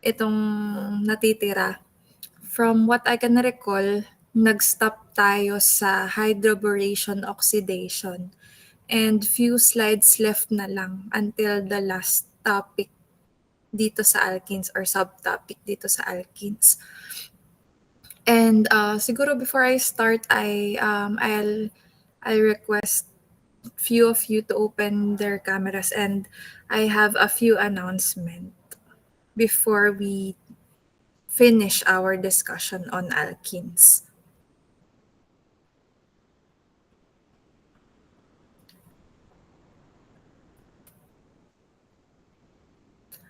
itong natitira. From what I can recall, nag-stop tayo sa hydroboration oxidation. And few slides left na lang until the last topic dito sa alkenes or subtopic dito sa alkenes. And siguro before I start, I'll request few of you to open their cameras, and I have a few announcements before we finish our discussion on alkenes.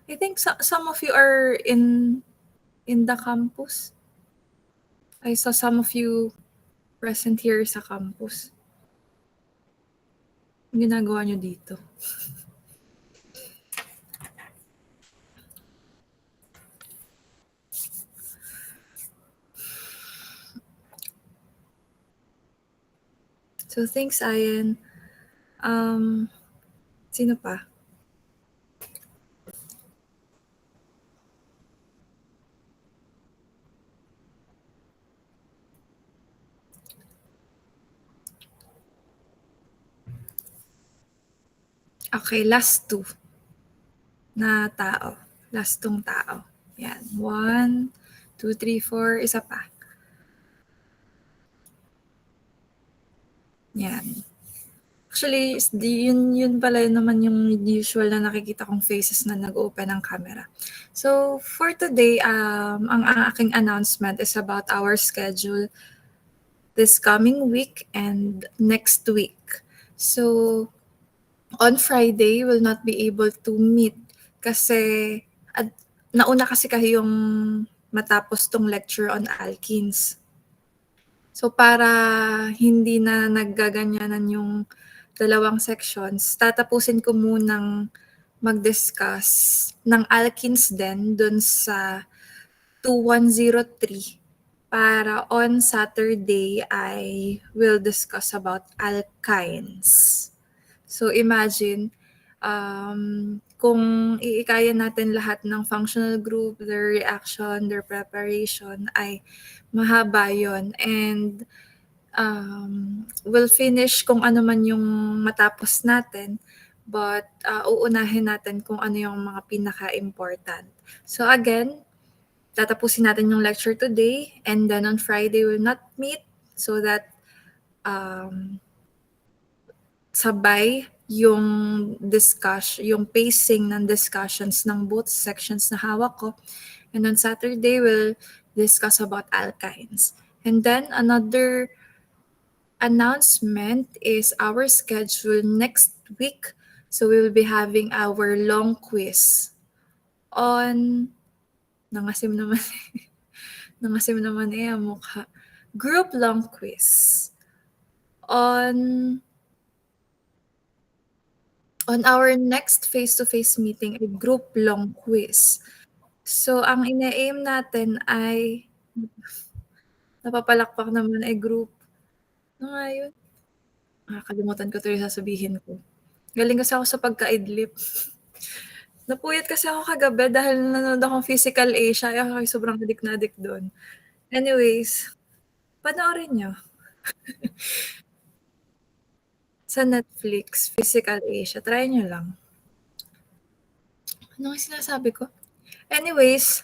I think some of you are in the campus. I saw some of you present here sa campus. Ang ginagawa nyo dito? So thanks, Ayan. Sino pa? Okay, last two na tao. Last tong tao. Yan. 1, 2, 3, 4. Isa pa. Yan. Actually, yun pala naman yung usual na nakikita kong faces na nag-open ng camera. So, for today, ang aking announcement is about our schedule this coming week and next week. So, on Friday, we'll not be able to meet kasi nauna kasi kayong matapos tong lecture on alkenes. So para hindi na naggaganyanan yung dalawang sections, tatapusin ko munang mag-discuss ng alkenes din dun sa 2103 para on Saturday I will discuss about alkynes. So imagine, kung iikaya natin lahat ng functional group, their reaction, their preparation, ay mahaba yon. And we'll finish kung ano man yung matapos natin, but uunahin natin kung ano yung mga pinaka-important. So again, tatapusin natin yung lecture today, and then on Friday we'll not meet so that sabay yung yung pacing ng discussions ng both sections na hawak ko. And on Saturday, we'll discuss about alkynes. And then another announcement is our schedule next week. So we will be having our long quiz on, nangasim naman ang mukha. Group long quiz on our next face-to-face meeting, a group long quiz. So, ang ina-aim natin ay, napapalakpak naman ay group. Ano nga yun? Nakakalimutan ko tuloy sasabihin ko. Galing kasi ako sa pagka-idlip. Napuyat kasi ako kagabi dahil nanonood akong Physical Asia. Ay, sobrang adik na adik doon. Anyways, panoorin nyo. Sa Netflix, Physical Asia. Try nyo lang. Ano nga sinasabi ko? Anyways,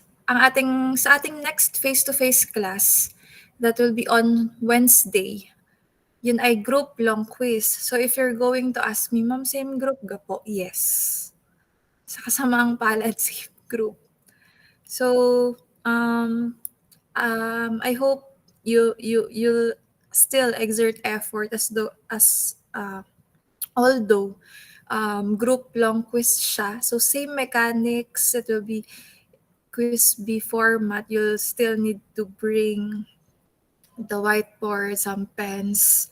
sa ating next face-to-face class, that will be on Wednesday, yun ay group long quiz. So if you're going to ask me, Ma'am, same group ga po? Yes. Sa kasamaang palad, same group. So, I hope you'll still exert effort although group long quiz siya. So same mechanics, it will be quiz B format. You'll still need to bring the whiteboard, some pens,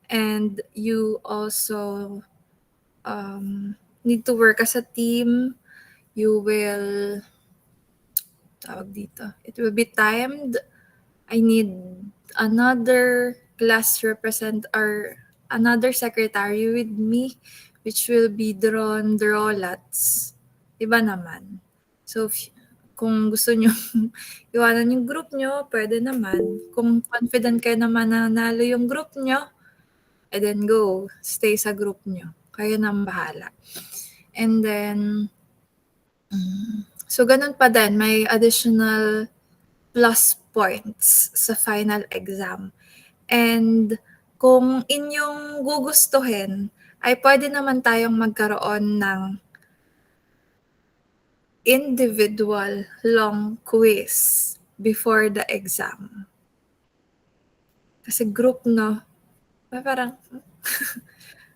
and you also need to work as a team. You will, it will be timed. I need another class or another secretary with me, which will be draw lots. Iba naman. So, Kung gusto niyo iwanan yung group niyo, puwede naman. Kung confident kayo naman na nanalo yung group niyo, then go, stay sa group niyo. Kayo ng bahala. And then, so gano'n pa din, may additional plus points sa final exam. And kung inyong gugustuhin, ay puwede naman tayong magkaroon ng individual long quiz before the exam. Kasi group 'no, parang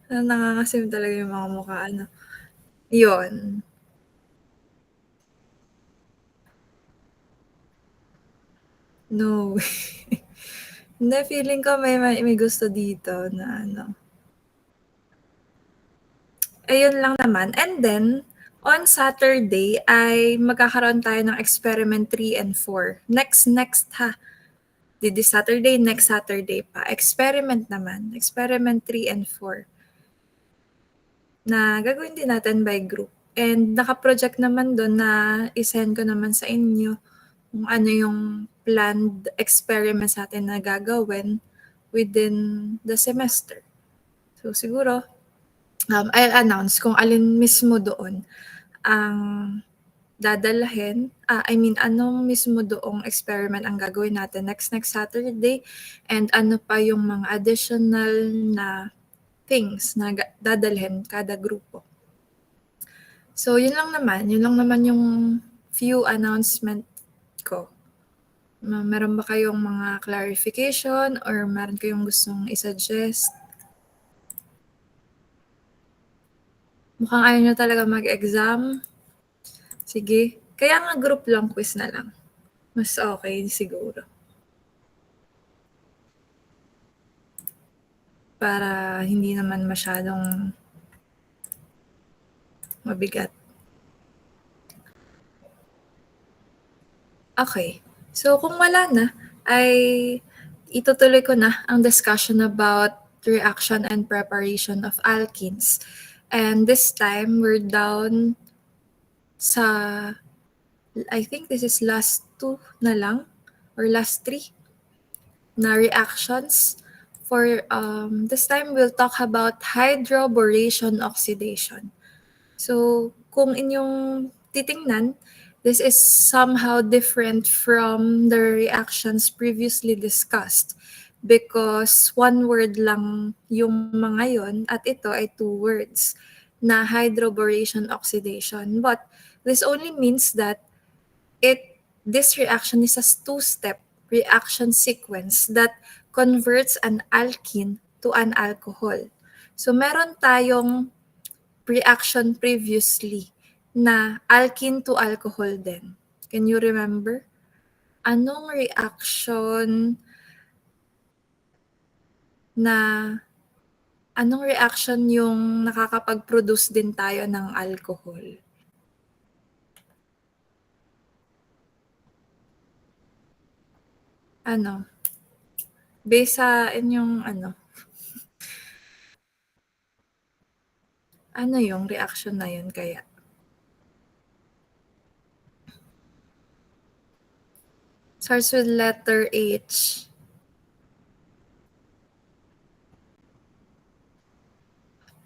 nangangasim talaga yung mga mukha ano, yun. No. Hindi, feeling ko may gusto dito na ano. Ayun lang naman, and then on Saturday ay magkakaroon tayo ng experiment 3 and 4. Next ha. Di this Saturday, next Saturday pa. Experiment naman, experiment 3 and 4 na gagawin din natin by group. And naka-project naman dun na i-send ko naman sa inyo kung ano yung planned experiments natin na gagawin within the semester. So siguro, I'll announce kung alin mismo doon ang dadalhin, anong mismo doong experiment ang gagawin natin next Saturday, and ano pa yung mga additional na things na dadalhin kada grupo. So yun lang naman yung few announcement ko. Meron ba kayong mga clarification or meron kayong gustong i-suggest? Mukhang ayaw niyo talaga mag-exam. Sige, kaya nga group lang quiz na lang. Mas okay siguro. Para hindi naman masyadong mabigat. Okay. So kung wala na, ay itutuloy ko na ang discussion about reaction and preparation of alkenes. And this time, we're down sa, I think this is last 2 na lang, or last 3 na reactions. For this time, we'll talk about hydroboration oxidation. So kung inyong titingnan, this is somehow different from the reactions previously discussed because one word lang yung mga yon at ito ay 2 words na hydroboration oxidation. But this only means that this reaction is a 2-step reaction sequence that converts an alkene to an alcohol. So meron tayong reaction previously na alkene to alcohol din. Can you remember? Anong reaction yung nakakapag-produce din tayo ng alcohol? Ano? Based sa inyong ano yung reaction na yun kaya? Starts with letter H.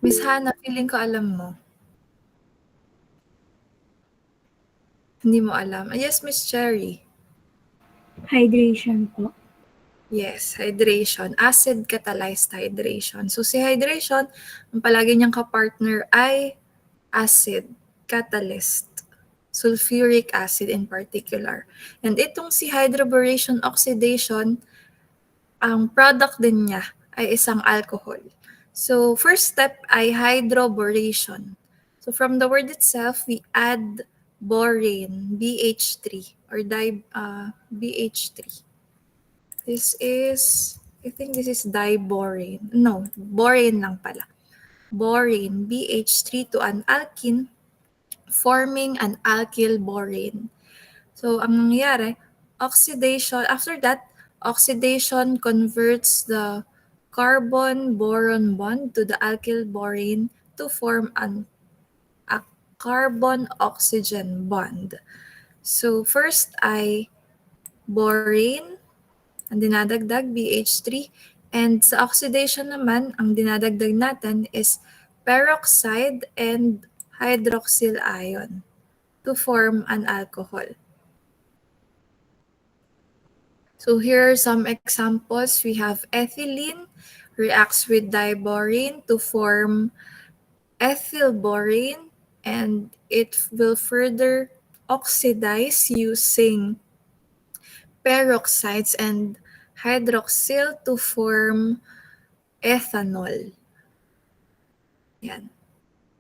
Miss Hannah, feeling ko alam mo. Hindi mo alam. Yes, Miss Cherry. Hydration po. Yes, hydration. Acid catalyzed hydration. So si hydration, ang palagi niyang kapartner ay acid catalyst. Sulfuric acid in particular. And itong si hydroboration oxidation, ang product din niya ay isang alcohol. So first step ay hydroboration. So from the word itself, we add borane, BH3 or BH3. I think this is diborane. No, borane lang pala. Borane, BH3 to an alkene, forming an alkyl borane. So, ang nangyayari, after that, oxidation converts the carbon-boron bond to the alkyl borane to form a carbon-oxygen bond. So first ay borane, ang dinadagdag BH3, and sa oxidation naman, ang dinadagdag natin is peroxide and hydroxyl ion to form an alcohol. So here are some examples. We have ethylene reacts with diborane to form ethylborane, and it will further oxidize using peroxides and hydroxyl to form ethanol. Yan.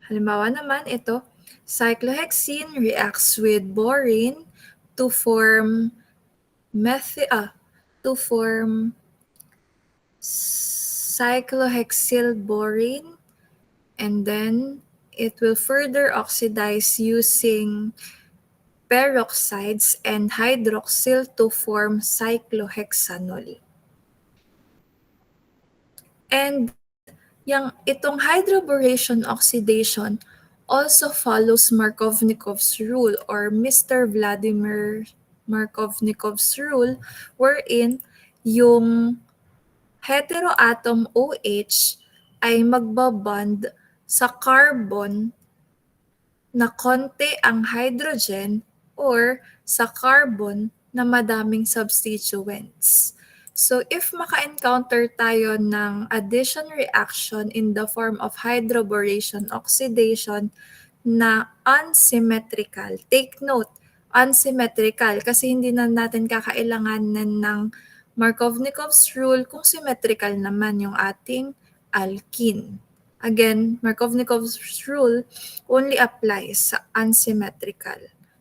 Halimbawa naman ito, cyclohexene reacts with borane to form cyclohexylborane, and then it will further oxidize using peroxides and hydroxyl to form cyclohexanol. And itong hydroboration oxidation also follows Markovnikov's rule, or Mr. Vladimir Markovnikov's rule, wherein yung heteroatom OH ay magbabond sa carbon na konti ang hydrogen or sa carbon na madaming substituents. So if maka-encounter tayo ng addition reaction in the form of hydroboration oxidation na unsymmetrical, take note, unsymmetrical, kasi hindi na natin kakailanganan ng Markovnikov's rule kung symmetrical naman yung ating alkene. Again, Markovnikov's rule only applies sa unsymmetrical.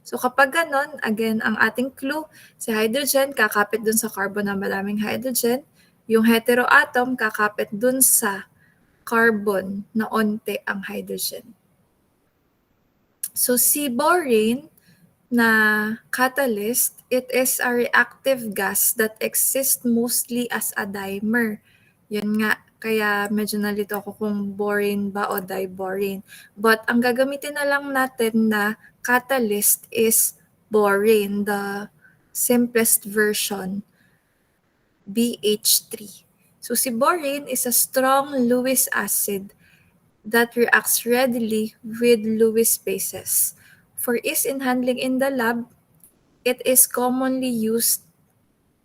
So kapag ganon, again, ang ating clue, si hydrogen kakapit dun sa carbon na maraming hydrogen, yung heteroatom kakapit dun sa carbon na onte ang hydrogen. So si borane na catalyst, it is a reactive gas that exists mostly as a dimer. Yun nga, kaya medyo nalito ako kung borane ba o diborane. But ang gagamitin na lang natin na catalyst is borane, the simplest version, BH3. So si borane is a strong Lewis acid that reacts readily with Lewis bases. For ease in handling in the lab, it is commonly used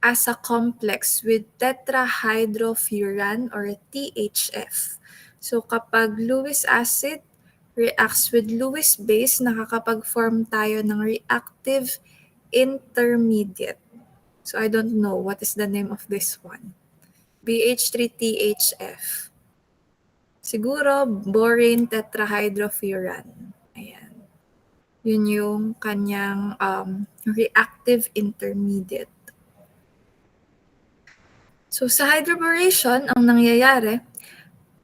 as a complex with tetrahydrofuran or THF. So kapag Lewis acid reacts with Lewis base, nakakapag-form tayo ng reactive intermediate. So I don't know what is the name of this one. BH3THF. Siguro borane tetrahydrofuran. Ayan. Yun yung kanyang reactive intermediate. So sa hydroboration, ang nangyayari,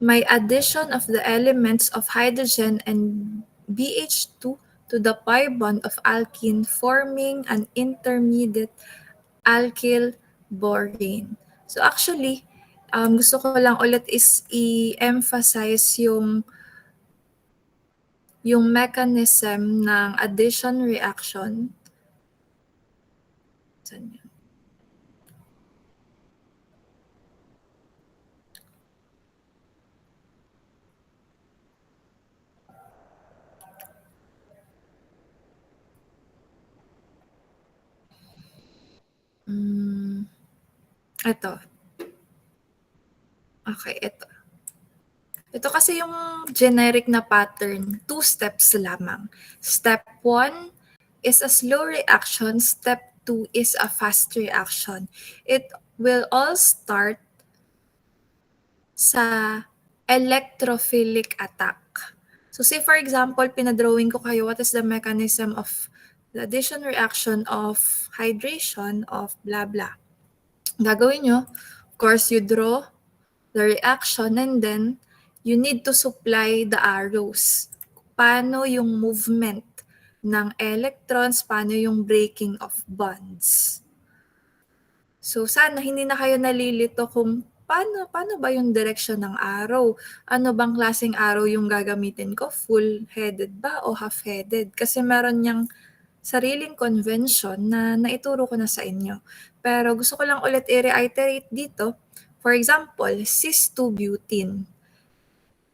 may addition of the elements of hydrogen and BH2 to the pi bond of alkene, forming an intermediate alkyl borane. So actually, gusto ko lang ulit is i-emphasize yung mechanism ng addition reaction. Saan yun? Ito. Okay, ito. Ito kasi yung generic na pattern, 2 steps lamang. Step 1 is a slow reaction. Step 2 is a fast reaction. It will all start sa electrophilic attack. So say for example, pinadrawing ko kayo what is the mechanism of the addition reaction of hydration of blah blah. Gagawin nyo, of course, you draw the reaction and then you need to supply the arrows. Paano yung movement ng electrons, paano yung breaking of bonds. So sana hindi na kayo nalilito kung paano ba yung direction ng arrow? Ano bang klaseng arrow yung gagamitin ko? Full-headed ba o half-headed? Kasi meron niyang sariling convention na naituro ko na sa inyo. Pero gusto ko lang ulit i-reiterate dito. For example, cis-2-butene.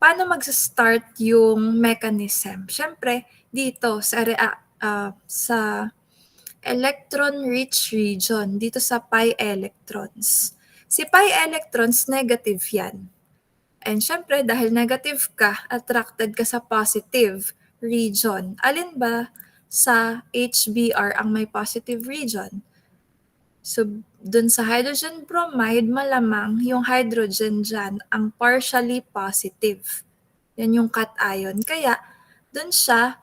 Paano magsa-start yung mechanism? Siyempre, dito sa electron-rich region, dito sa pi electrons. Si pi electrons, negative yan. And syempre, dahil negative ka, attracted ka sa positive region. Alin ba sa HBr ang may positive region? So, dun sa hydrogen bromide, malamang yung hydrogen dyan ang partially positive. Yan yung cation. Kaya, dun siya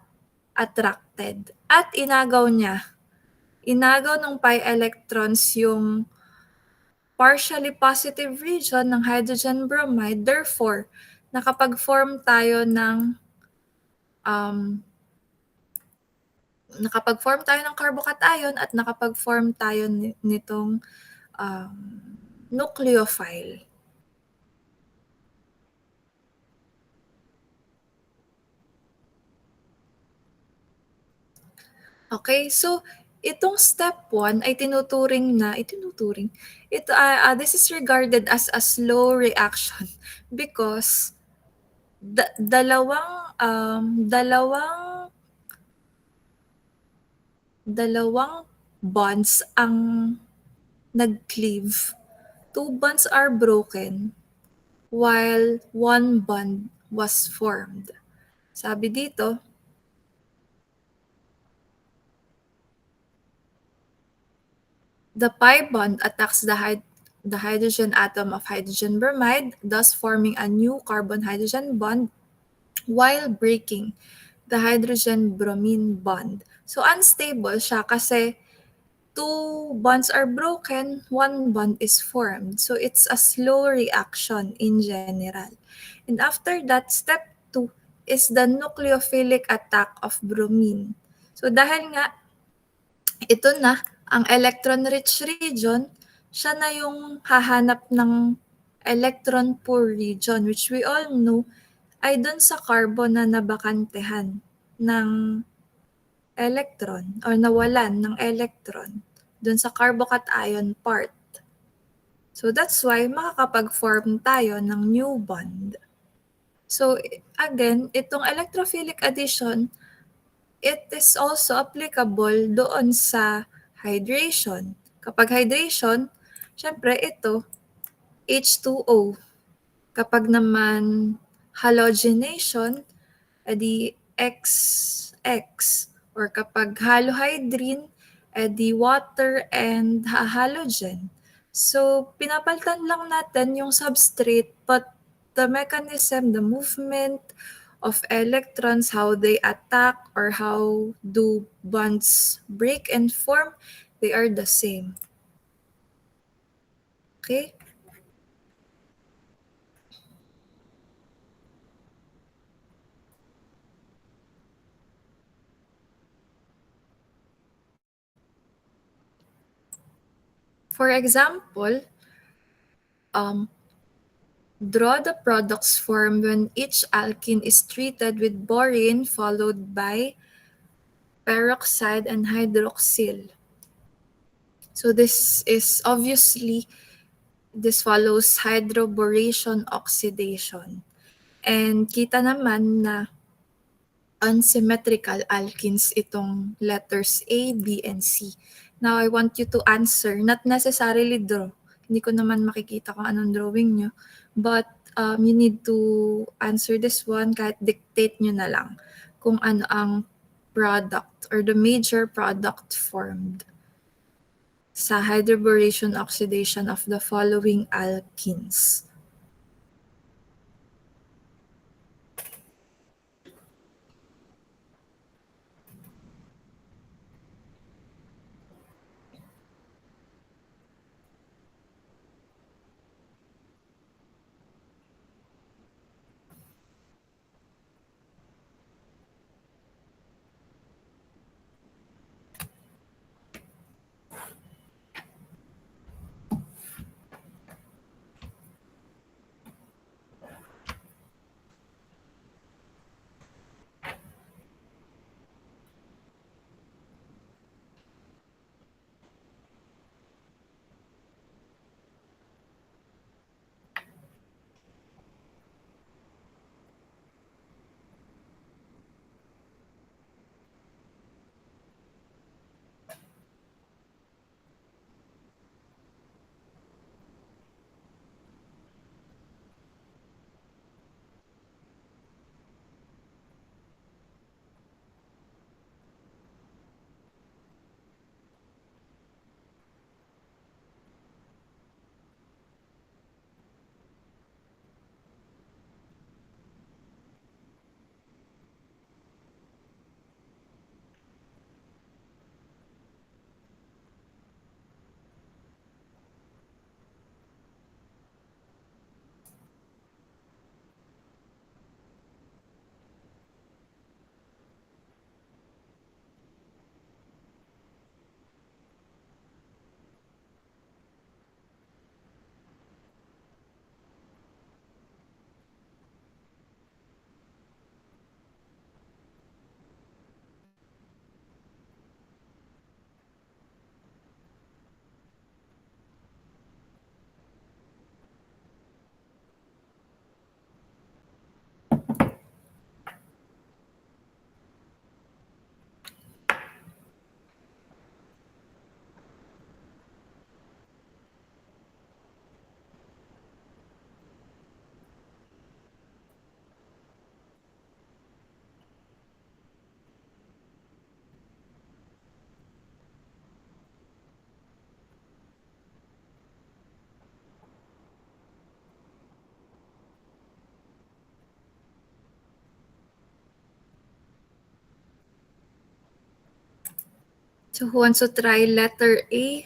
attracted. At inagaw ng pi electrons yung partially positive region ng hydrogen bromide. Therefore, nakapag-form tayo ng carbocation at nakapag-form tayo nitong nucleophile. Okay, so itong step 1 ay this is regarded as a slow reaction because dalawang bonds ang nag-cleave. 2 bonds are broken while 1 bond was formed. Sabi dito, the pi bond attacks the hydrogen atom of hydrogen bromide, thus forming a new carbon-hydrogen bond while breaking the hydrogen-bromine bond. So, unstable siya kasi 2 bonds are broken, 1 bond is formed. So, it's a slow reaction in general. And after that, step 2 is the nucleophilic attack of bromine. So, dahil nga, ito na, ang electron-rich region, siya na yung hahanap ng electron poor region, which we all know ay dun sa carbon na nabakantehan ng electron or nawalan ng electron dun sa carbocation part. So that's why makakapag-form tayo ng new bond. So again, itong electrophilic addition, it is also applicable doon sa hydration. Kapag hydration, syempre ito, H2O. Kapag naman halogenation, edi XX. Or kapag halohydrine, edi water and halogen. So, pinapalitan lang natin yung substrate, but the mechanism, the movement of electrons, how they attack or how do bonds break and form, they are the same. Okay? For example, draw the products formed when each alkene is treated with borane followed by peroxide and hydroxyl. So this follows hydroboration oxidation. And kita naman na unsymmetrical alkenes itong letters A, B, and C. Now, I want you to answer, not necessarily draw. Hindi ko naman makikita kung anong drawing nyo. But you need to answer this one kahit dictate nyo na lang kung ano ang product or the major product formed sa hydroboration oxidation of the following alkenes. So who wants to try letter A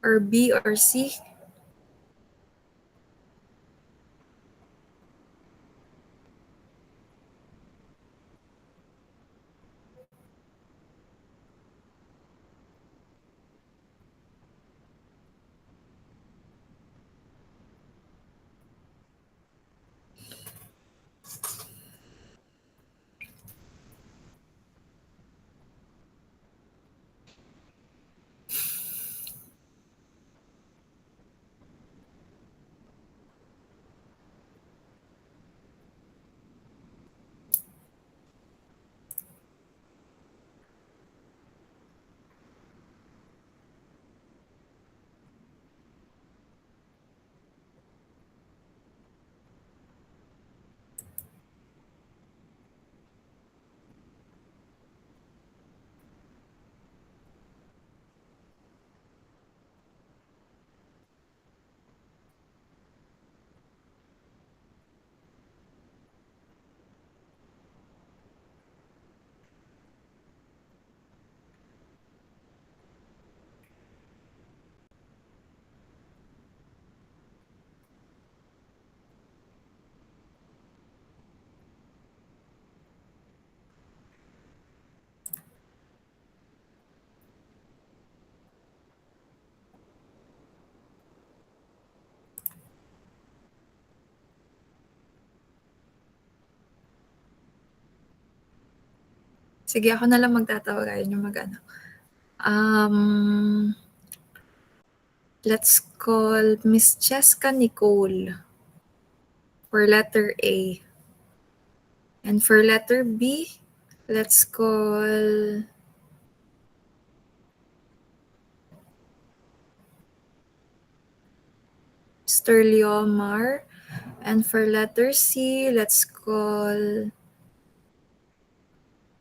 or B or C? Sige, ako na lang magtatawag. Ayaw niyo mag-ano. Let's call Miss Cheska Nicole for letter A. And for letter B, let's call Mr. Leomar. And for letter C, let's call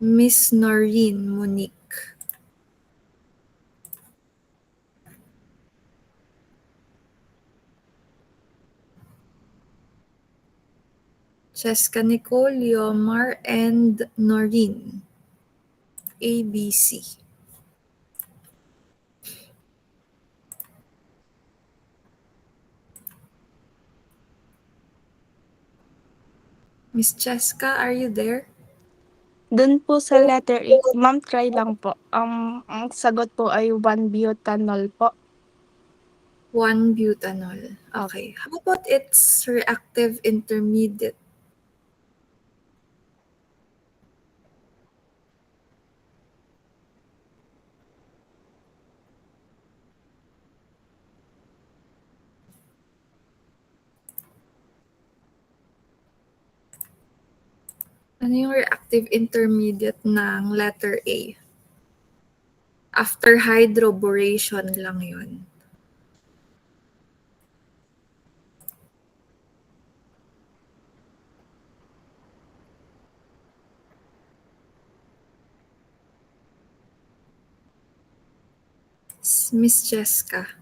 Miss Noreen Monique. Cheska Nicole, Leomar, and Noreen. A, B, C. Miss Cheska, are you there? Dun po sa letter A, ma'am, try lang po. Ang sagot po ay 1-butanol po. 1-butanol. Okay. How about its reactive intermediate? Ano yung reactive intermediate ng letter A? After hydroboration lang yun. Miss Cheska.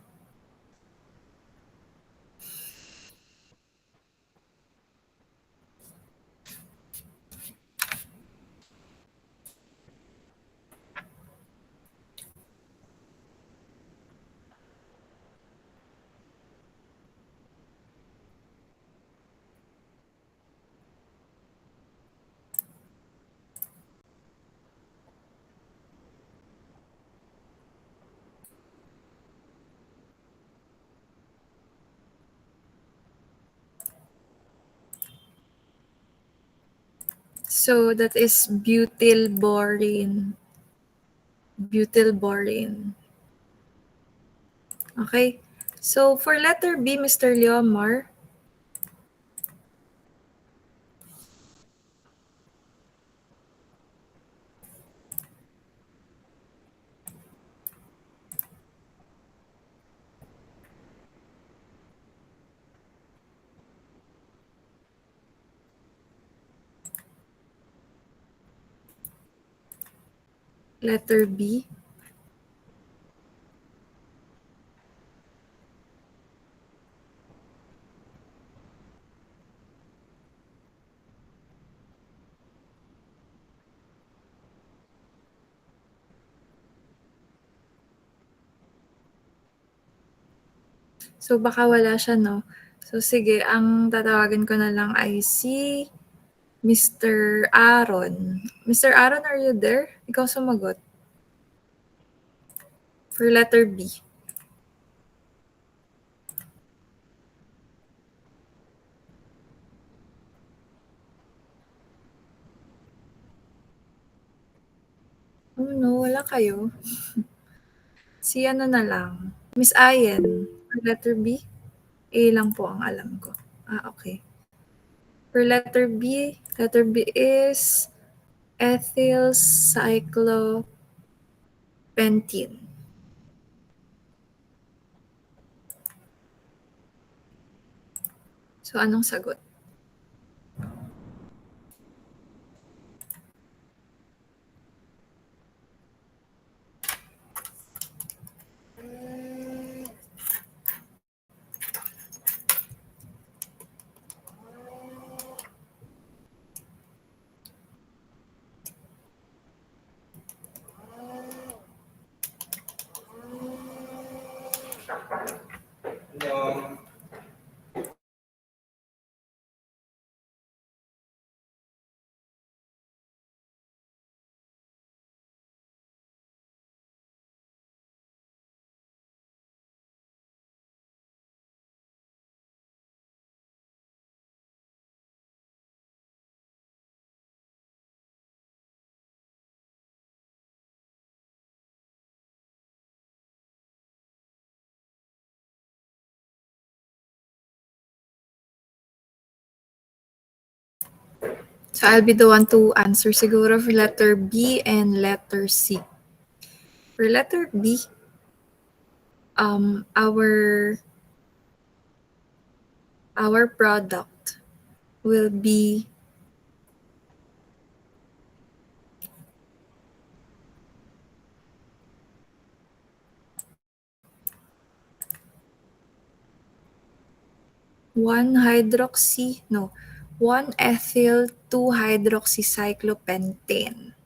So that is butylborine. Butylborine. Okay. So for letter B, Mr. Leomar, letter B. So, baka wala siya, no? So, sige, ang tatawagan ko na lang ay si Mr. Aaron. Mr. Aaron, are you there? Ikaw sumagot. For letter B. Oh no, wala kayo. Si ano na lang. Miss Ayen. For letter B. A lang po ang alam ko. Okay. For letter B is ethyl cyclopentene. So, anong sagot? So, I'll be the one to answer siguro for letter B and letter C. For letter B, our product will be one ethyl 2-hydroxycyclopentane.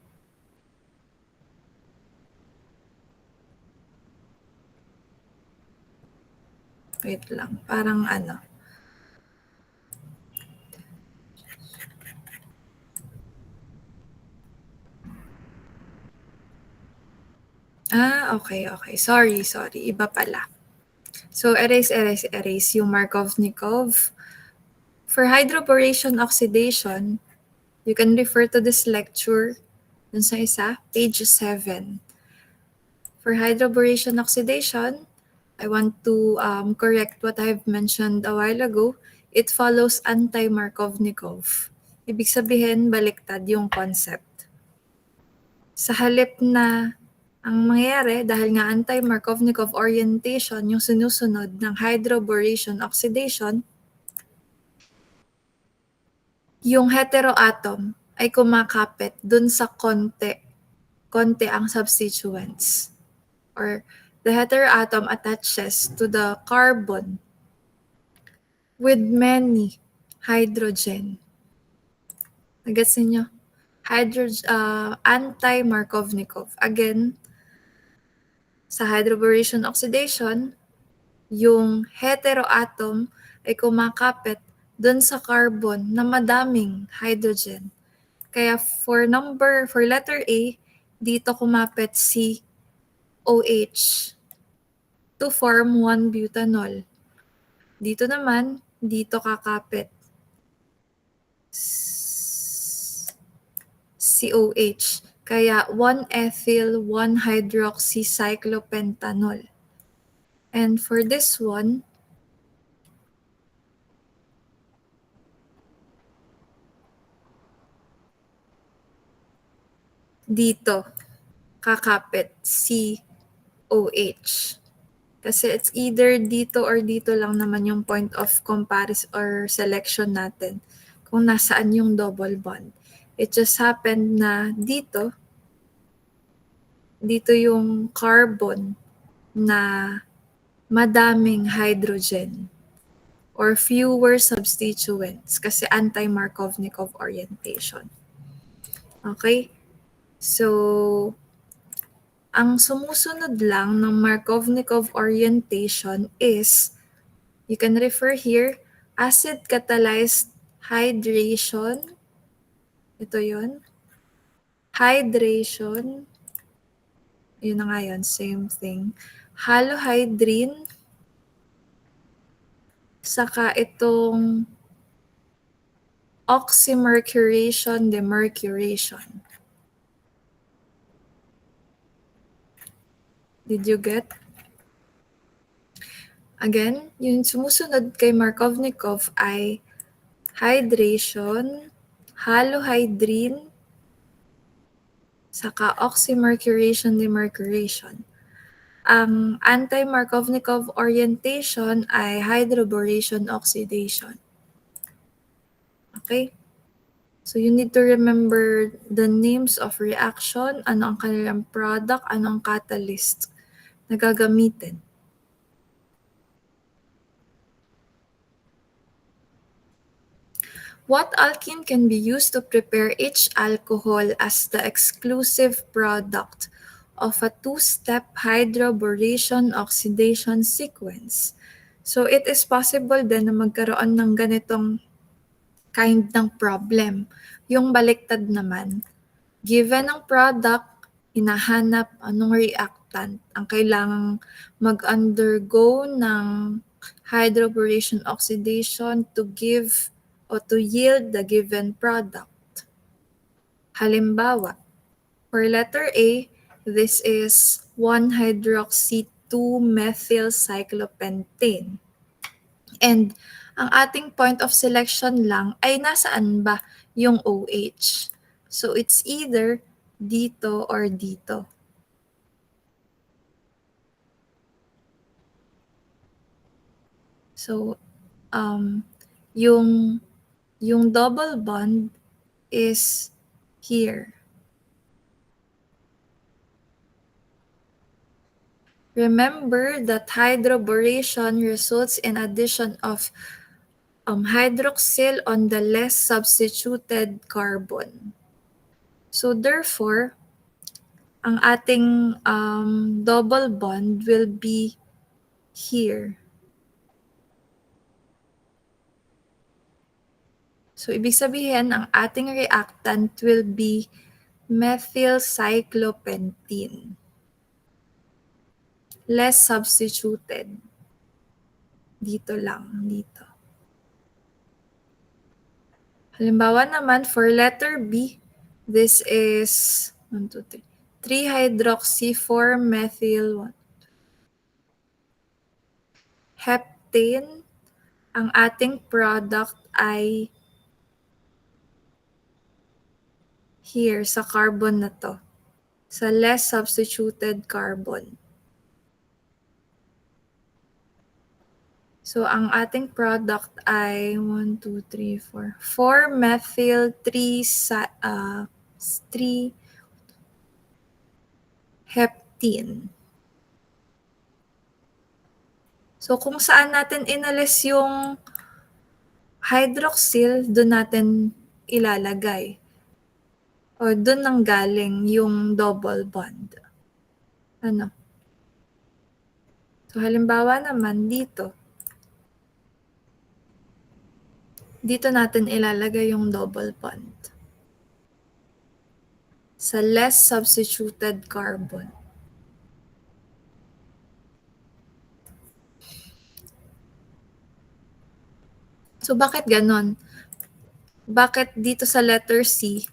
Wait lang, parang ano. Okay. Sorry. Iba pala. So, erase yung Markovnikov. For hydroboration oxidation, you can refer to this lecture dun sa isa, page 7. For hydroboration oxidation, I want to correct what I've mentioned a while ago. It follows anti-Markovnikov. Ibig sabihin, baliktad yung concept. Sa halip na ang mangyayari, dahil nga anti-Markovnikov orientation yung sinusunod ng hydroboration oxidation, yung heteroatom ay kumakapit dun sa konti ang substituents. Or the heteroatom attaches to the carbon with many hydrogen. Nagets niyo? Anti-Markovnikov. Again, sa hydroboration oxidation, yung heteroatom ay kumakapit dun sa carbon na madaming hydrogen. Kaya for letter A, dito kumapit si OH to form 1-butanol. Dito naman, dito kakapit COH. Kaya 1-ethyl 1-hydroxycyclopentanol. And for this one, dito kakapit COH. Kasi it's either dito or dito lang naman yung point of comparison or selection natin kung nasaan yung double bond. It just happened na dito yung carbon na madaming hydrogen or fewer substituents kasi anti-Markovnikov orientation. Okay? So, ang sumusunod lang ng Markovnikov orientation is You can refer here, acid catalyzed hydration. Ito yun. Hydration. Yun na nga yun, same thing. Halohydrin. Saka itong oxymercuration, demercuration. Did you get? Again, yung sumusunod kay Markovnikov ay hydration, halohydrin, saka oxymercuration, demercuration. Ang anti-Markovnikov orientation ay hydroboration oxidation. Okay? So you need to remember the names of reaction, ano ang kanilang product, ano ang catalyst na gagamitin. What alkene can be used to prepare each alcohol as the exclusive product of a two-step hydroboration oxidation sequence? So it is possible din na magkaroon ng ganitong kind ng problem. Yung baliktad naman, given ang product, hinahanap anong reactant ang kailangang mag-undergo ng hydroboration oxidation to give o to yield the given product. Halimbawa, for letter A, this is 1-hydroxy-2-methylcyclopentane. And ang ating point of selection lang ay nasaan ba yung OH. So it's either dito or dito. So yung double bond is here. Remember that hydroboration results in addition of hydroxyl on the less substituted carbon. So therefore, ang ating double bond will be here. So ibig sabihin, ang ating reactant will be methylcyclopentene. Less substituted. Dito lang, dito. Halimbawa naman, for letter B, this is 3-hydroxy-4-methyl heptane. Ang ating product ay here sa carbon na to, sa less substituted carbon. So ang ating product ay 4-methyl-3-heptene. So kung saan natin inalis yung hydroxyl, doon natin ilalagay. O doon nang galing yung double bond. Ano? So halimbawa naman dito. Dito natin ilalagay yung double bond. Sa less substituted carbon. So bakit ganon? Bakit dito sa letter C?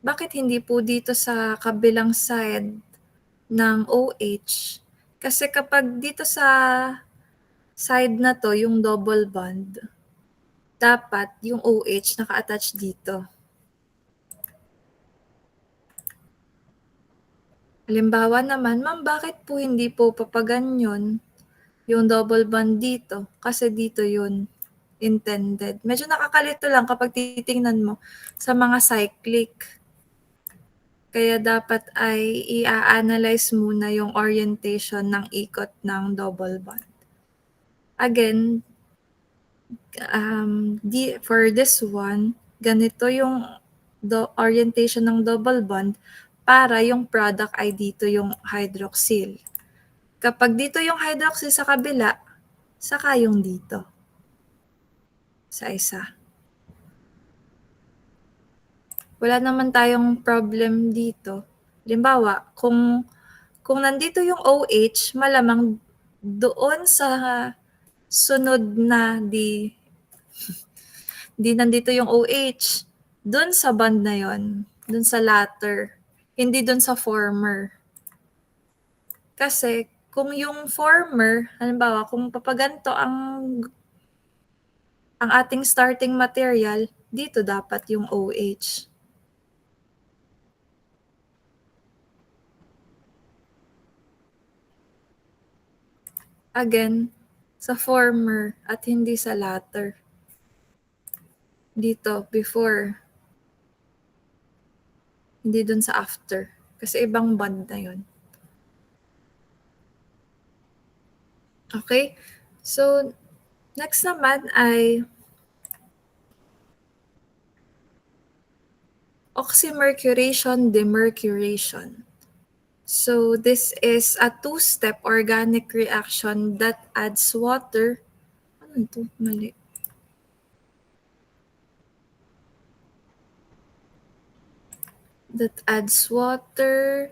Bakit hindi po dito sa kabilang side ng OH? Kasi kapag dito sa side na to, yung double bond, dapat yung OH naka-attach dito. Halimbawa naman, ma'am, bakit po hindi po papaganyon yung double bond dito? Kasi dito yun intended. Medyo nakakalito lang kapag titingnan mo sa mga cyclic. Kaya dapat ay i-analyze muna yung orientation ng ikot ng double bond. Again, for this one, ganito yung orientation ng double bond para yung product ay dito yung hydroxyl. Kapag dito yung hydroxyl sa kabila, saka yung dito. Sa isa. Wala naman tayong problem dito. Halimbawa, kung nandito yung OH, malamang doon sa sunod na di nandito yung OH. Doon sa bond na yon, doon sa latter, hindi doon sa former. Kasi kung yung former, halimbawa, kung papaganto ang ating starting material, dito dapat yung OH. Again, sa former at hindi sa latter. Dito, before. Hindi dun sa after. Kasi ibang bond na yun. Okay? So, next naman ay oxymercuration, demercuration. So, this is a two-step organic reaction that adds water. Ano ito? Mali. That adds water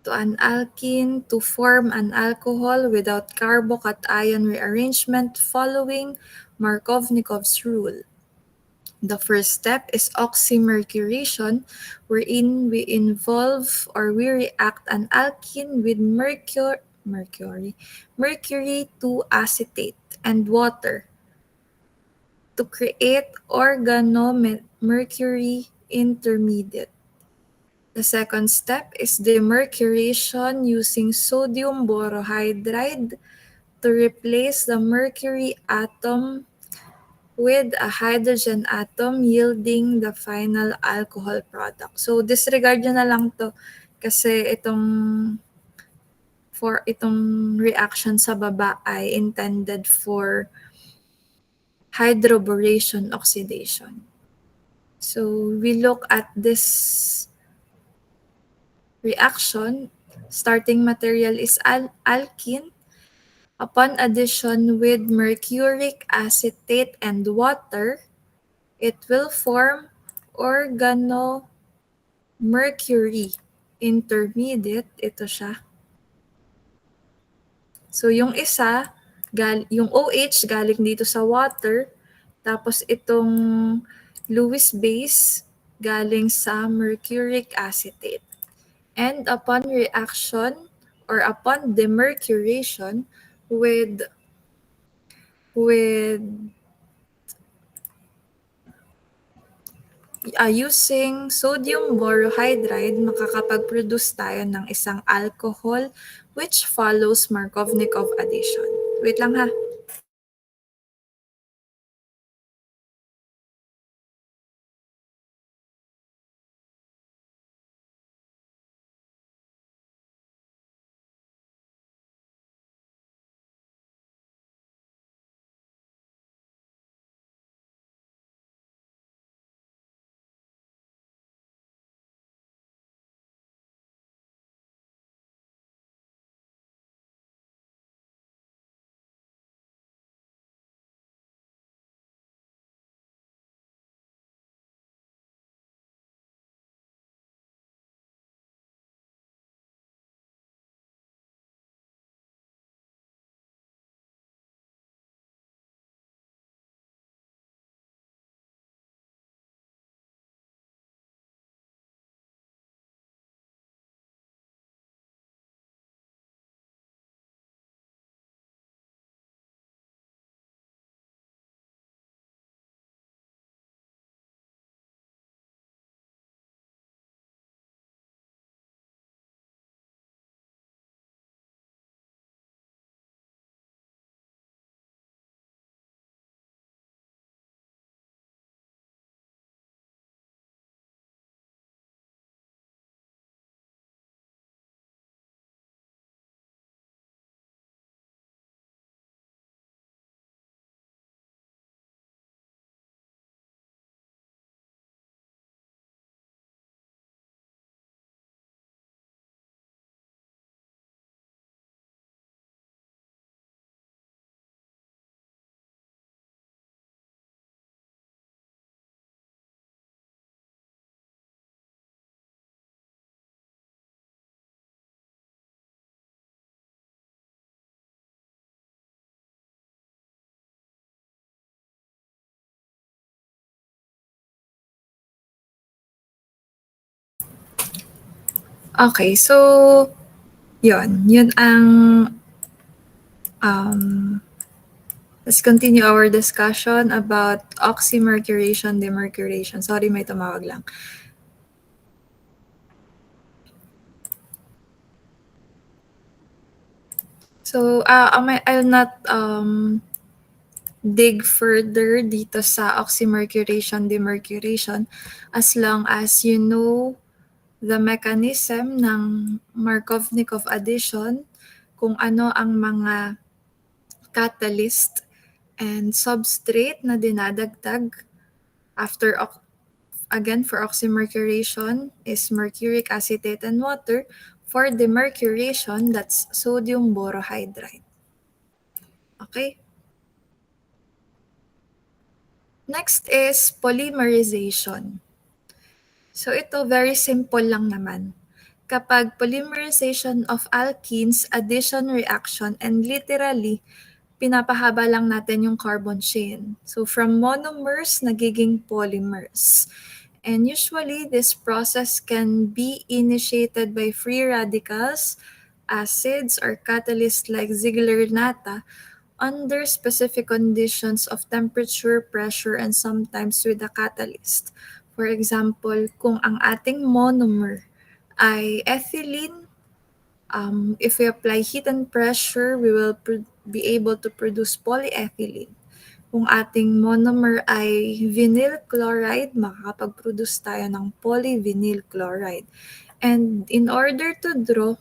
to an alkene to form an alcohol without carbocation rearrangement following Markovnikov's rule. The first step is oxymercuration, wherein we involve or we react an alkene with mercury 2 acetate and water to create organomercury intermediate. The second step is demercuration using sodium borohydride to replace the mercury atom with a hydrogen atom yielding the final alcohol product. So disregard nyo na lang to kasi itong reaction sa baba ay intended for hydroboration oxidation. So we look at this reaction. Starting material is alkene. Upon addition with mercuric acetate and water, it will form organomercury intermediate. Ito siya. So yung isa, yung OH galing dito sa water, tapos itong Lewis base galing sa mercuric acetate. And upon reaction or upon demercuration with using sodium borohydride, makakapag-produce tayo ng isang alcohol which follows Markovnikov addition. Wait lang ha. Okay, so yun ang let's continue our discussion about oxymercuration, demercuration. Sorry, may tumawag lang. So, I'll not dig further dito sa oxymercuration, demercuration as long as you know the mechanism ng Markovnikov addition, kung ano ang mga catalyst and substrate na dinadagdag after again for oxymercuration is mercuric acetate and water. For demercuration, that's sodium borohydride. Okay? Next is polymerization. So ito, very simple lang naman. Kapag polymerization of alkenes, addition reaction, and literally, pinapahaba lang natin yung carbon chain. So from monomers, nagiging polymers. And usually, this process can be initiated by free radicals, acids, or catalysts like Ziegler-Natta under specific conditions of temperature, pressure, and sometimes with a catalyst. For example, kung ang ating monomer ay ethylene, if we apply heat and pressure, we will be able to produce polyethylene. Kung ating monomer ay vinyl chloride, makakapag-produce tayo ng polyvinyl chloride. And in order to draw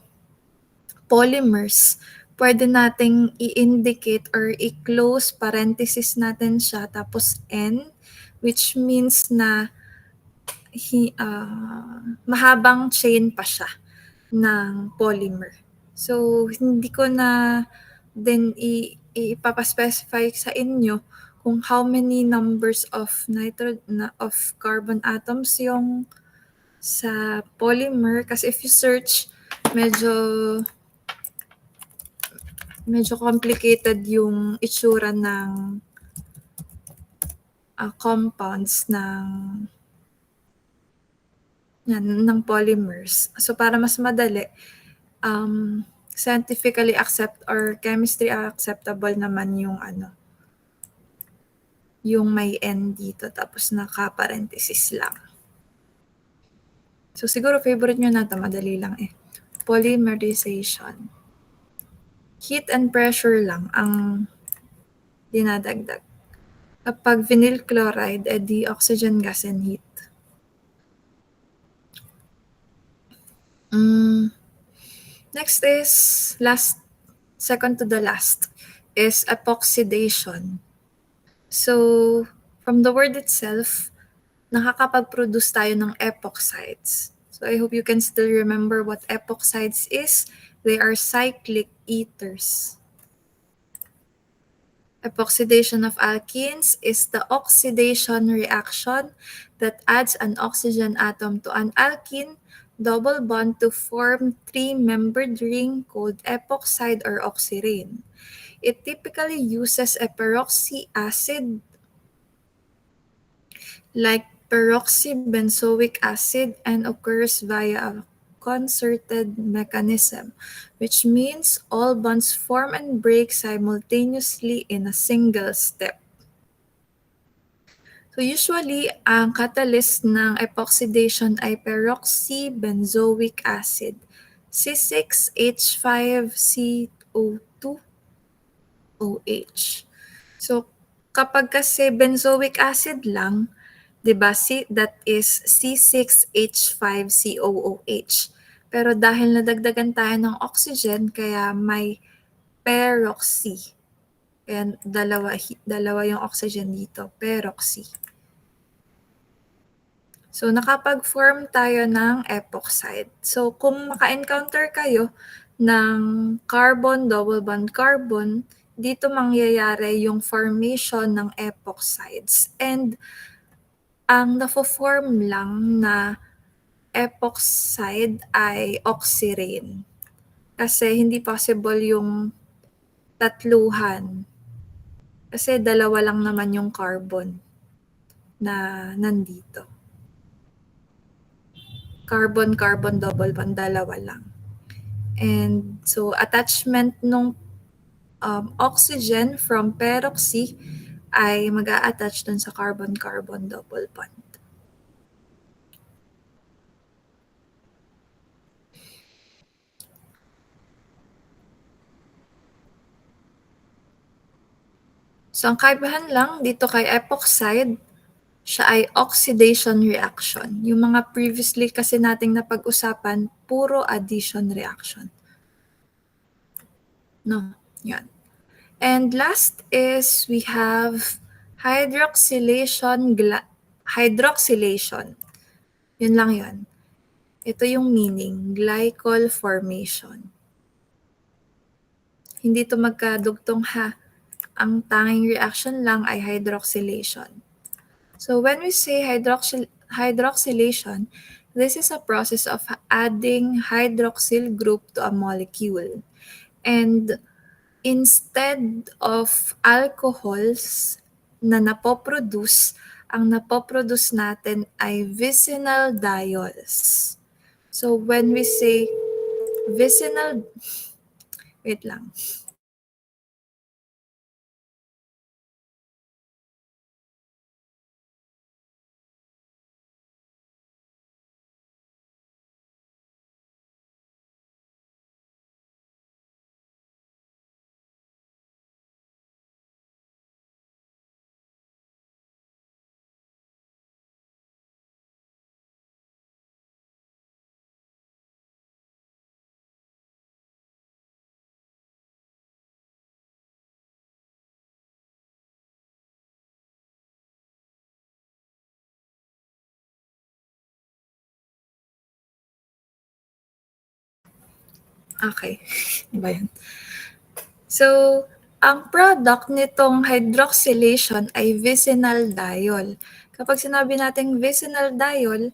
polymers, pwede nating i-indicate or i-close parenthesis natin siya, tapos N, which means na mahabang chain pa siya ng polymer. So, hindi ko na din ipapaspecify sa inyo kung how many numbers of of carbon atoms yung sa polymer, kasi if you search, medyo complicated yung itsura ng compounds ng polymers. So para mas madali, scientifically or chemistry acceptable naman yung yung may N dito tapos naka-parenthesis lang. So siguro favorite nyo na ito, madali lang eh. Polymerization. Heat and pressure lang ang dinadagdag. Kapag vinyl chloride, edi oxygen gas and heat. Next is second to the last is epoxidation. So from the word itself, nakakapag-produce tayo ng epoxides. So I hope you can still remember what epoxides is. They are cyclic ethers. Epoxidation of alkenes is the oxidation reaction that adds an oxygen atom to an alkene, double bond to form three-membered ring called epoxide or oxirane. It typically uses a peroxy acid like peroxybenzoic acid and occurs via a concerted mechanism, which means all bonds form and break simultaneously in a single step. So usually, ang catalyst ng epoxidation ay peroxybenzoic acid, C6H5CO2OH. So kapag kasi benzoic acid lang, 'di ba? That is C6H5COOH. Pero dahil nadagdagan tayo ng oxygen, kaya may peroxy. Kaya dalawa yung oxygen dito, peroxy. So nakapag-form tayo ng epoxide. So kung maka-encounter kayo ng carbon, double bond carbon, dito mangyayari yung formation ng epoxides. And ang nafo-form lang na epoxide ay oxirane. Kasi hindi possible yung tatluhan. Kasi dalawa lang naman yung carbon na nandito. carbon-carbon double bond, dalawa lang. And so attachment nung oxygen from peroxy ay mag-a-attach dun sa carbon-carbon double bond. So ang kaibahan lang dito kay epoxide, siya ay oxidation reaction. Yung mga previously kasi nating napag-usapan, puro addition reaction. No, yan. And last is we have hydroxylation. Hydroxylation. Yun lang yun. Ito yung meaning, glycol formation. Hindi to magkadugtong ha. Ang tanging reaction lang ay hydroxylation. So when we say hydroxylation, this is a process of adding hydroxyl group to a molecule. And instead of alcohols na napoproduce, ang napoproduce natin ay vicinal diols. So when we say vicinal, wait lang. Okay. Ba yan? So, ang product nitong hydroxylation ay vicinal diol. Kapag sinabi nating vicinal diol,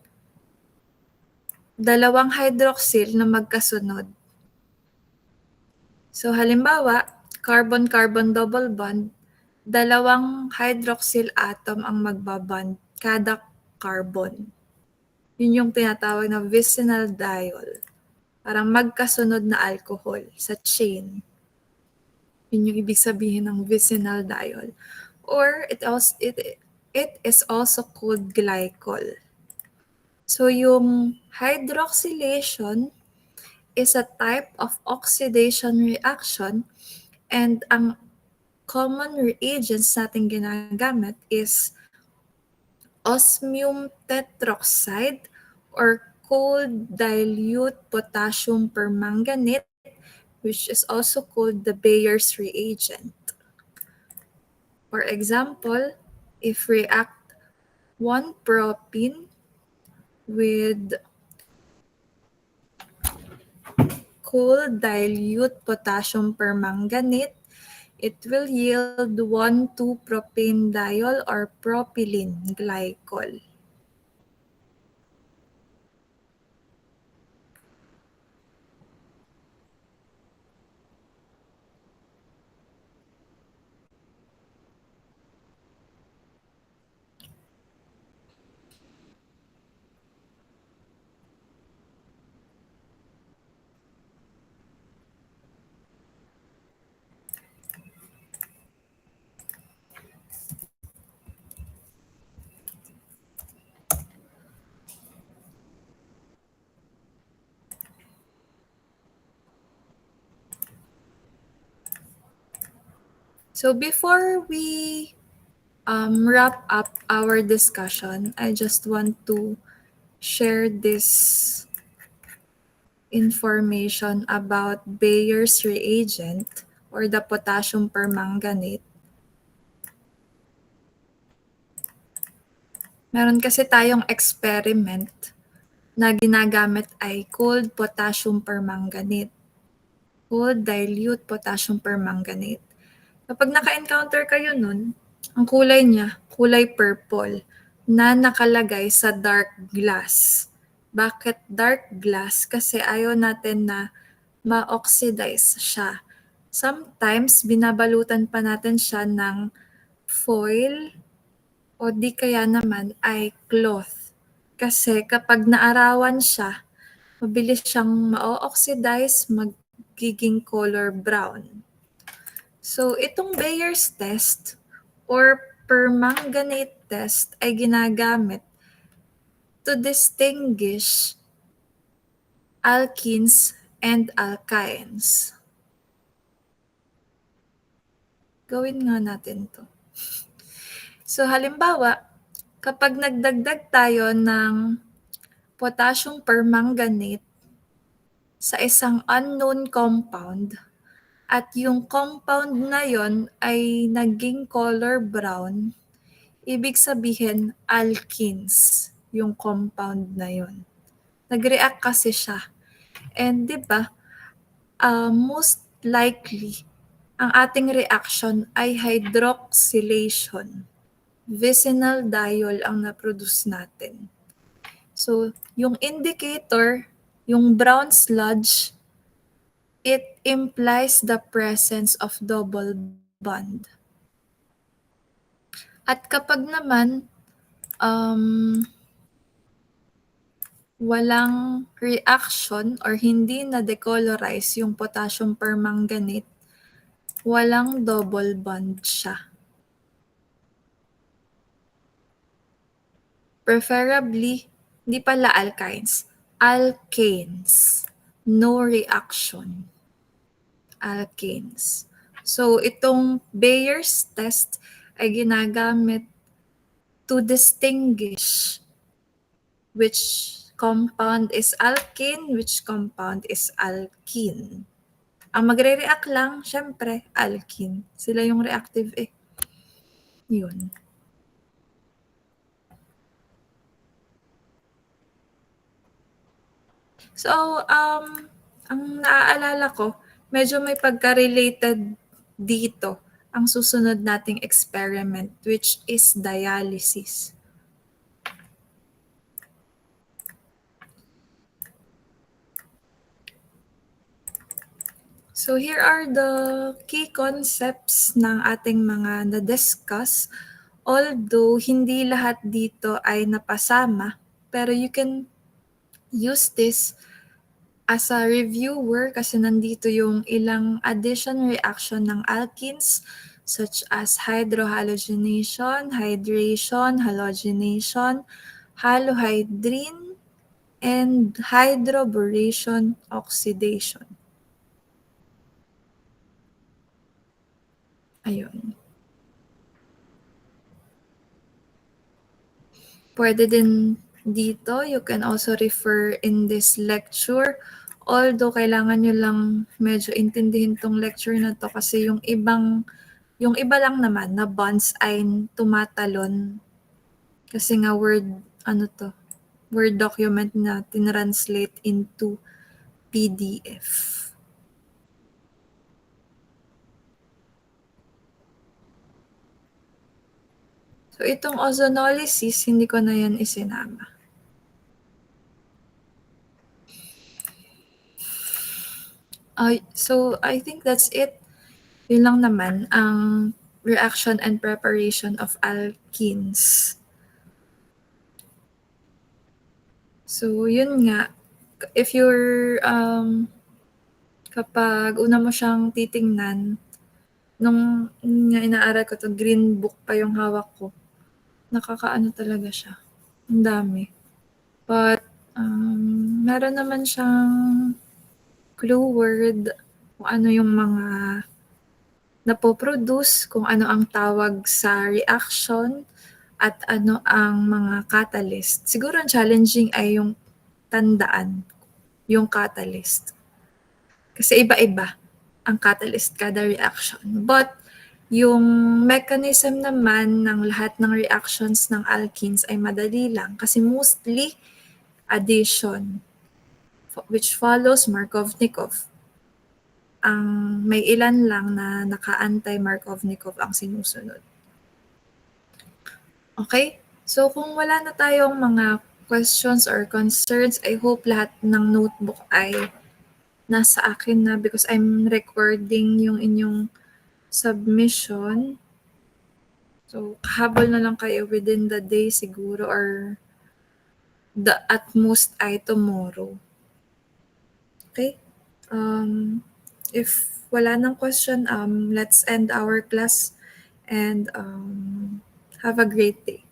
dalawang hydroxyl na magkasunod. So, halimbawa, carbon-carbon double bond, dalawang hydroxyl atom ang magbabond kada carbon. Yun yung tinatawag na vicinal diol. Parang magkasunod na alcohol sa chain. Yun yung ibig sabihin ng vicinal diol. Or it is also called glycol. So yung hydroxylation is a type of oxidation reaction, and ang common reagents natin ginagamit is osmium tetroxide or cold dilute potassium permanganate, which is also called the Bayer's reagent. For example, if react 1 propene with cold dilute potassium permanganate, it will yield 1,2-propane diol or propylene glycol. So before we wrap up our discussion, I just want to share this information about Bayer's reagent or the potassium permanganate. Meron kasi tayong experiment na ginagamit ay cold potassium permanganate, cold dilute potassium permanganate. Kapag naka-encounter kayo nun, ang kulay niya, kulay purple, na nakalagay sa dark glass. Bakit dark glass? Kasi ayaw natin na ma-oxidize siya. Sometimes, binabalutan pa natin siya ng foil o di kaya naman ay cloth Kasi kapag naarawan siya, mabilis siyang ma-oxidize, magiging color brown. So itong Bayer's test or permanganate test ay ginagamit to distinguish alkenes and alkynes. Gawin nga natin to. So halimbawa, kapag nagdagdag tayo ng potassium permanganate sa isang unknown compound at yung compound na yon ay naging color brown, ibig sabihin alkenes yung compound na yon. Nag-react kasi siya. And 'di ba, most likely ang ating reaction ay hydroxylation. Vicinal diol ang na-produce natin. So, yung indicator, yung brown sludge, it implies the presence of double bond. At kapag naman walang reaction or hindi na decolorize yung potassium permanganate, walang double bond siya. Preferably, hindi pala alkynes, alkanes. No reaction. Alkanes. So, itong Bayer's test ay ginagamit to distinguish which compound is alkane, which compound is alkene. Ang magre-react lang, syempre, alkene. Sila yung reactive eh. Yun. So, ang naaalala ko, medyo may pagka-related dito ang susunod nating experiment, which is dialysis. So here are the key concepts ng ating mga na-discuss. Although hindi lahat dito ay napasama, pero you can use this as a reviewer kasi nandito yung ilang addition reaction ng alkenes such as hydrohalogenation, hydration, halogenation, halohydrin, and hydroboration oxidation. Ayun. Pwede din dito, you can also refer in this lecture. Although kailangan nyo lang medyo intindihin tong lecture na to kasi yung iba lang naman na bonds ay tumatalon. Kasi nga word document na tinranslate into PDF. So itong ozonolysis, hindi ko na yan isinama. So I think that's it. Yun lang naman ang reaction and preparation of alkenes. So yun nga, if you're kapag una mo siyang titingnan, nung inaaral ko to, green book pa yung hawak ko, nakakaano talaga siya. Ang dami. But meron naman siyang clue word kung ano yung mga napoproduce, kung ano ang tawag sa reaction, at ano ang mga catalyst. Siguro ang challenging ay yung tandaan, yung catalyst. Kasi iba-iba ang catalyst kada reaction. But yung mechanism naman ng lahat ng reactions ng alkenes ay madali lang kasi mostly addition, which follows Markovnikov. Ang may ilan lang na naka-anti-Markovnikov ang sinusunod. Okay? So kung wala na tayong mga questions or concerns, I hope lahat ng notebook ay nasa akin na because I'm recording yung inyong submission. So habol na lang kayo within the day siguro or the at most ay tomorrow. Okay? If wala nang question, let's end our class and have a great day.